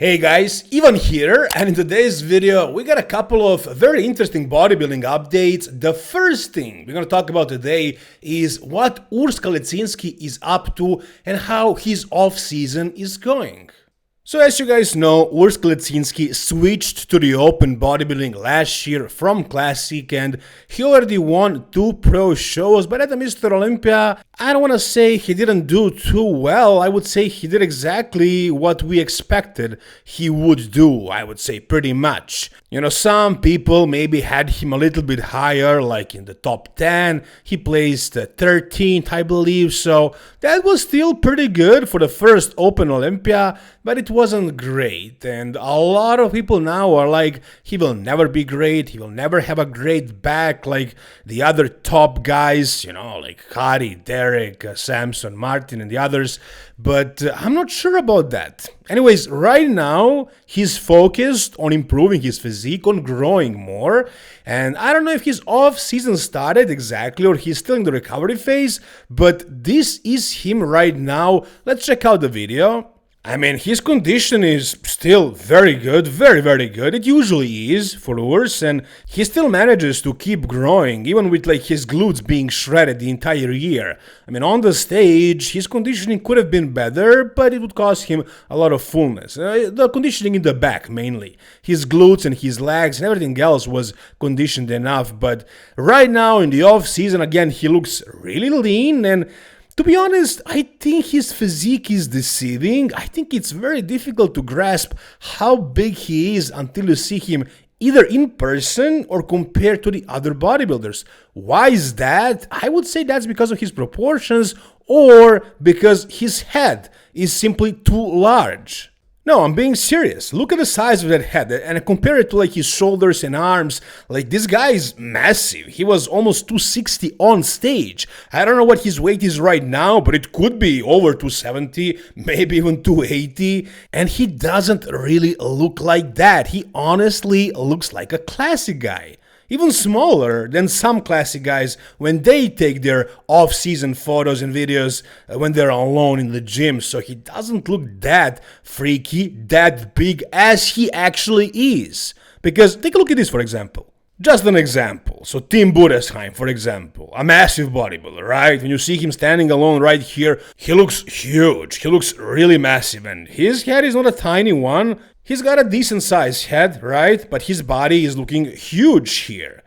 Hey guys, Ivan here, and in today's video we got a couple of very interesting bodybuilding updates. The first thing we're going to talk about today is what Urs is up to and how his off-season is going. So as you guys know, Urs switched to the open bodybuilding last year from Classic, and he already won 2 pro shows, but at the Mr. Olympia, I don't want to say he didn't do too well. I would say he did exactly what we expected he would do, I would say pretty much. You know, some people maybe had him a little bit higher, like in the top 10. He placed 13th, I believe, so that was still pretty good for the first Open Olympia, but it wasn't great. And a lot of people now are like, he will never be great, he will never have a great back like the other top guys, you know, like Kari, Derek, Samson, Martin, and the others. But I'm not sure about that. Anyways, right now, he's focused on improving his physique, on growing more. And I don't know if his off-season started exactly or he's still in the recovery phase, but this is him right now. Let's check out the video. I mean, his condition is still very good, very, very good. It usually is for Urs, and he still manages to keep growing, even with like his glutes being shredded the entire year. I mean, on the stage, his conditioning could have been better, but it would cost him a lot of fullness. The conditioning in the back, mainly. His glutes and his legs and everything else was conditioned enough, but right now in the off-season, again, he looks really lean, and to be honest, I think his physique is deceiving. I think it's very difficult to grasp how big he is until you see him either in person or compared to the other bodybuilders. Why is that? I would say that's because of his proportions or because his head is simply too large. No, I'm being serious. Look at the size of that head and compare it to like his shoulders and arms. Like, this guy is massive. He was almost 260 on stage. I don't know what his weight is right now, but it could be over 270, maybe even 280. And he doesn't really look like that. He honestly looks like a classic guy. Even smaller than some classic guys when they take their off-season photos and videos when they're alone in the gym. So he doesn't look that freaky, that big as he actually is. Because take a look at this, for example. Just an example. So Tim Budesheim, for example, a massive bodybuilder, right? When you see him standing alone right here, he looks huge. He looks really massive, and his head is not a tiny one. He's got a decent sized head, right? But his body is looking huge here.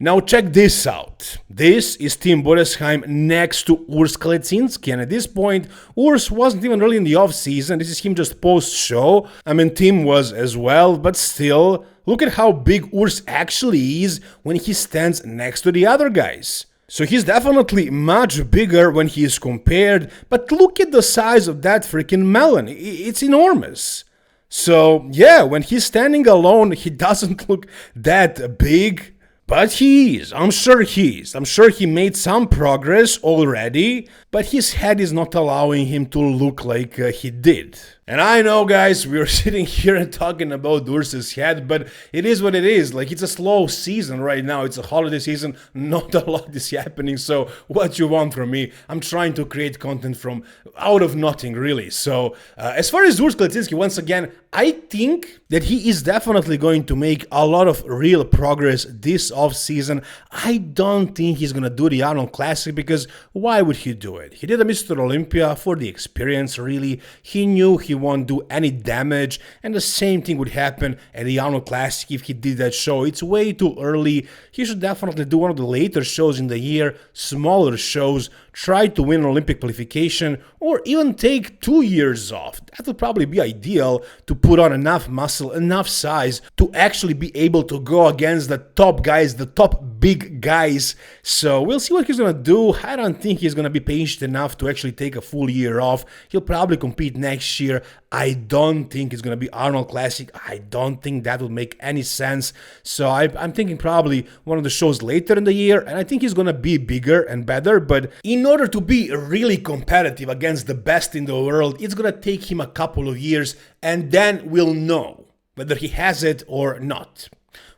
Now check this out. This is Tim Budesheim next to Urs, and at this point, Urs wasn't even really in the off-season. This is him just post-show. I mean, Tim was as well, but still, look at how big Urs actually is when he stands next to the other guys. So he's definitely much bigger when he is compared, but look at the size of that freaking melon. It's enormous. So yeah, when he's standing alone, he doesn't look that big, but he is. I'm sure he is. I'm sure he made some progress already, but his head is not allowing him to look like he did. And I know, guys, we're sitting here and talking about Urs's head, but it is what it is. Like, it's a slow season right now. It's a holiday season. Not a lot is happening. So what you want from me? I'm trying to create content from out of nothing, really. So as far as Urs, once again, I think that he is definitely going to make a lot of real progress this off-season. I don't think he's going to do the Arnold Classic, because why would he do it? He did a Mr. Olympia for the experience, really. He knew he won't do any damage, and the same thing would happen at the Arnold Classic if he did that show. It's way too early. He should definitely do one of the later shows in the year, smaller shows, try to win an Olympic qualification, or even take 2 years off. That would probably be ideal to put on enough muscle, enough size to actually be able to go against the top guys, the top big guys. So we'll see what he's gonna do. I don't think he's gonna be patient enough to actually take a full year off. He'll probably compete next year. I don't think it's gonna be Arnold Classic. I don't think that would make any sense. So I'm thinking probably one of the shows later in the year, and I think he's gonna be bigger and better. But in order to be really competitive against the best in the world, it's gonna take him a couple of years, and then we'll know whether he has it or not.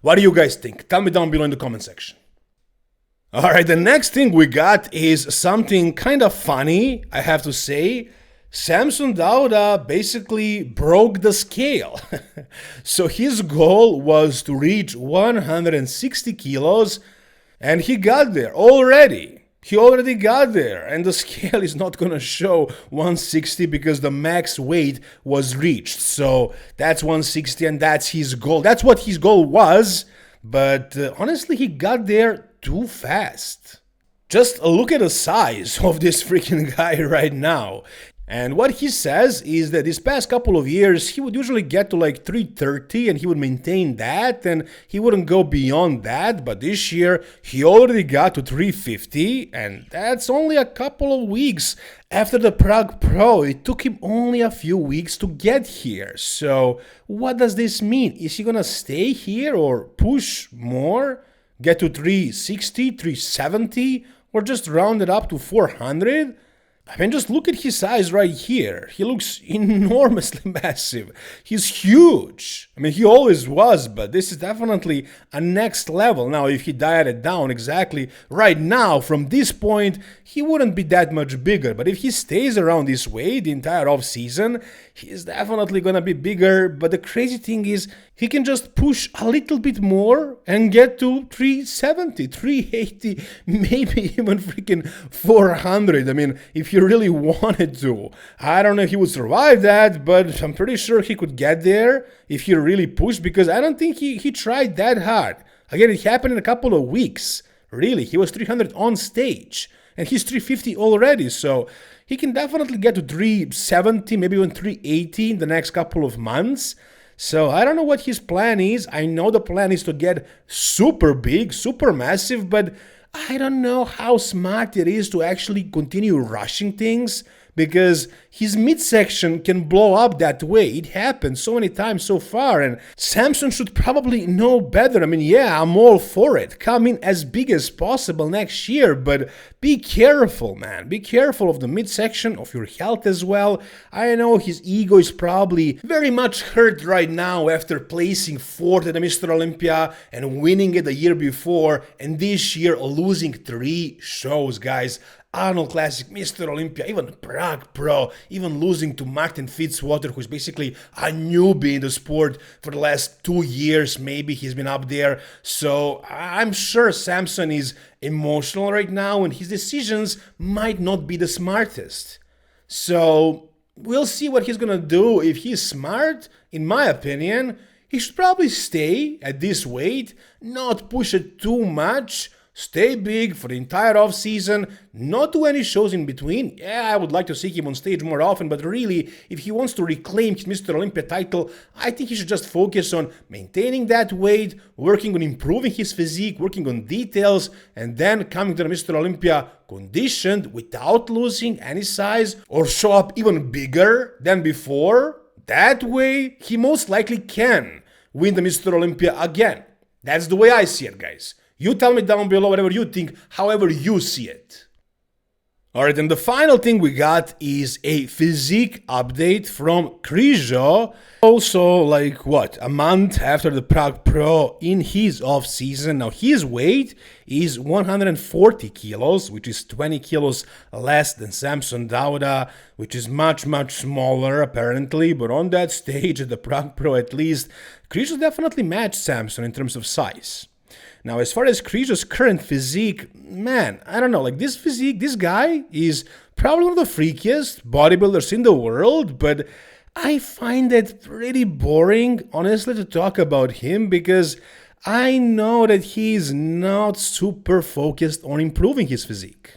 What do you guys think? Tell me down below in the comment section. Alright, the next thing we got is something kind of funny, I have to say. Samson Dauda basically broke the scale. So his goal was to reach 160 kilos, and he got there already. He already got there, and the scale is not gonna show 160 because the max weight was reached. So that's 160, and that's his goal. That's what his goal was, but honestly, he got there too fast. Just look at the size of this freaking guy right now. And what he says is that these past couple of years, he would usually get to like 330 and he would maintain that and he wouldn't go beyond that. But this year, he already got to 350 and that's only a couple of weeks after the Prague Pro. It took him only a few weeks to get here. So what does this mean? Is he gonna stay here or push more? Get to 360, 370, or just round it up to 400? I mean, just look at his size right here. He looks enormously massive. He's huge. I mean, he always was, but this is definitely a next level. Now, if he dieted down exactly right now, from this point, he wouldn't be that much bigger. But if he stays around this weight the entire off-season, he's definitely gonna be bigger. But the crazy thing is, he can just push a little bit more and get to 370, 380, maybe even freaking 400. I mean, if he really wanted to. I don't know if he would survive that, but I'm pretty sure he could get there if he really pushed, because I don't think he tried that hard. Again, it happened in a couple of weeks. Really, he was 300 on stage, and he's 350 already, so he can definitely get to 370, maybe even 380 in the next couple of months. So I don't know what his plan is. I know the plan is to get super big, super massive, but I don't know how smart it is to actually continue rushing things, because his midsection can blow up that way. It happened so many times so far, and Samson should probably know better. I mean, yeah, I'm all for it. Come in as big as possible next year, but be careful, man. Be careful of the midsection, of your health as well. I know his ego is probably very much hurt right now after placing fourth at the Mr. Olympia and winning it the year before, and this year losing 3 shows, guys. Arnold Classic, Mr. Olympia, even Prague Pro, even losing to Martin Fitzwater, who's basically a newbie in the sport for the last 2 years, maybe he's been up there. So I'm sure Samson is emotional right now and his decisions might not be the smartest. So we'll see what he's gonna do. If he's smart, in my opinion, he should probably stay at this weight, not push it too much. Stay big for the entire off-season, not do any shows in between. Yeah, I would like to see him on stage more often, but really, if he wants to reclaim his Mr. Olympia title, I think he should just focus on maintaining that weight, working on improving his physique, working on details, and then coming to the Mr. Olympia conditioned without losing any size, or show up even bigger than before. That way, he most likely can win the Mr. Olympia again. That's the way I see it, guys. You tell me down below whatever you think, however you see it. Alright, and the final thing we got is a physique update from Krizo. Also, like, what, a month after the Prague Pro in his off-season. Now, his weight is 140 kilos, which is 20 kilos less than Samson Dauda, which is much, much smaller, apparently. But on that stage, at the Prague Pro at least, Krizo definitely matched Samson in terms of size. Now, as far as Krizo's current physique, man, I don't know, like this physique, this guy is probably one of the freakiest bodybuilders in the world, but I find it pretty boring, honestly, to talk about him, because I know that he's not super focused on improving his physique.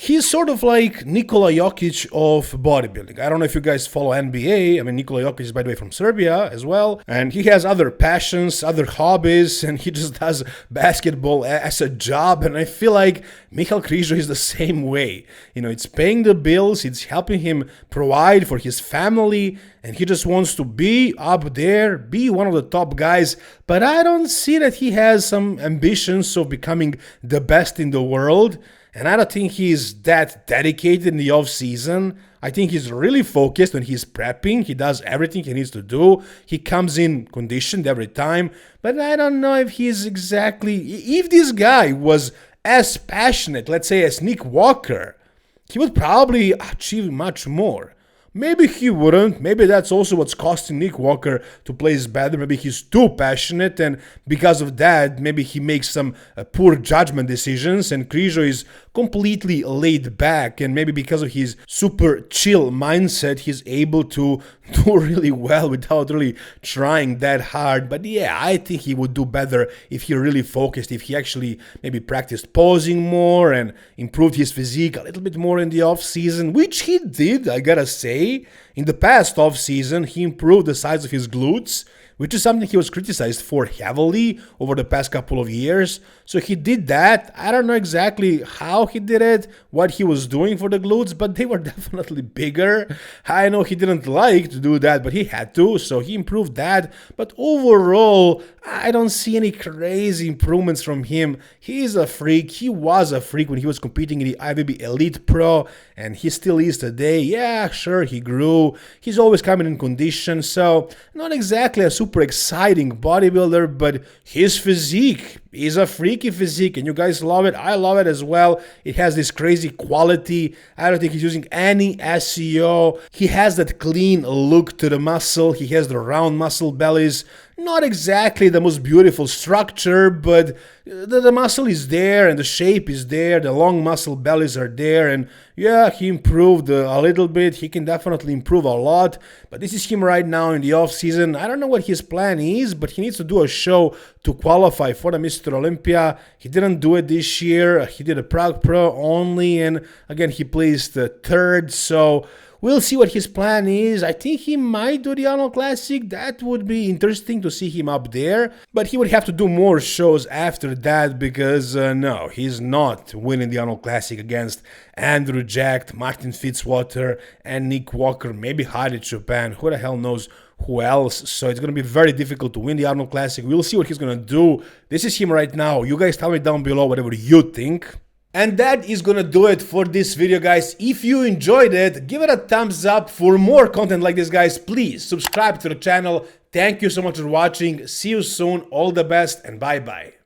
He's sort of like Nikola Jokic of bodybuilding. I don't know if you guys follow NBA. I mean, Nikola Jokic is, by the way, from Serbia as well. And he has other passions, other hobbies, and he just does basketball as a job. And I feel like Michal Krizo is the same way. You know, it's paying the bills, it's helping him provide for his family, and he just wants to be up there, be one of the top guys. But I don't see that he has some ambitions of becoming the best in the world. And I don't think he's that dedicated in the off-season. I think he's really focused when he's prepping. He does everything he needs to do. He comes in conditioned every time. But I don't know if he's exactly... If this guy was as passionate, let's say, as Nick Walker, he would probably achieve much more. Maybe he wouldn't. Maybe that's also what's costing Nick Walker to place better. Maybe he's too passionate, and because of that, maybe he makes some poor judgment decisions, and Krizo is completely laid back, and maybe because of his super chill mindset, he's able to do really well without really trying that hard. But yeah, I think he would do better if he really focused, if he actually maybe practiced posing more and improved his physique a little bit more in the off season, which he did, I gotta say. In the past off season, he improved the size of his glutes, which is something he was criticized for heavily over the past couple of years. So he did that. I don't know exactly how he did it, what he was doing for the glutes, but they were definitely bigger. I know he didn't like to do that, but he had to, so he improved that. But overall, I don't see any crazy improvements from him. He's a freak. He was a freak when he was competing in the IFBB Elite Pro, and he still is today. Yeah, sure, he grew. He's always coming in condition, so not exactly a super exciting bodybuilder, but his physique is a freaky physique, and you guys love it. I love it as well. It has this crazy quality. I don't think he's using any SEO. He has that clean look to the muscle. He has the round muscle bellies. Not exactly the most beautiful structure, but the muscle is there and the shape is there. The long muscle bellies are there, and yeah, he improved a little bit. He can definitely improve a lot, but this is him right now in the off season. I don't know what his plan is, but he needs to do a show to qualify for the Mr. Olympia. He didn't do it this year. He did a Prague Pro only, and again, he placed third, so we'll see what his plan is. I think he might do the Arnold Classic. That would be interesting to see him up there. But he would have to do more shows after that because, no, he's not winning the Arnold Classic against Andrew Jack, Martin Fitzwater, and Nick Walker. Maybe Hadi Chopin. Who the hell knows who else? So it's going to be very difficult to win the Arnold Classic. We'll see what he's going to do. This is him right now. You guys tell me down below whatever you think. And that is gonna do it for this video, guys. If you enjoyed it, give it a thumbs up. For more content like this, guys, please subscribe to the channel. Thank you so much for watching. See you soon. All the best and bye-bye.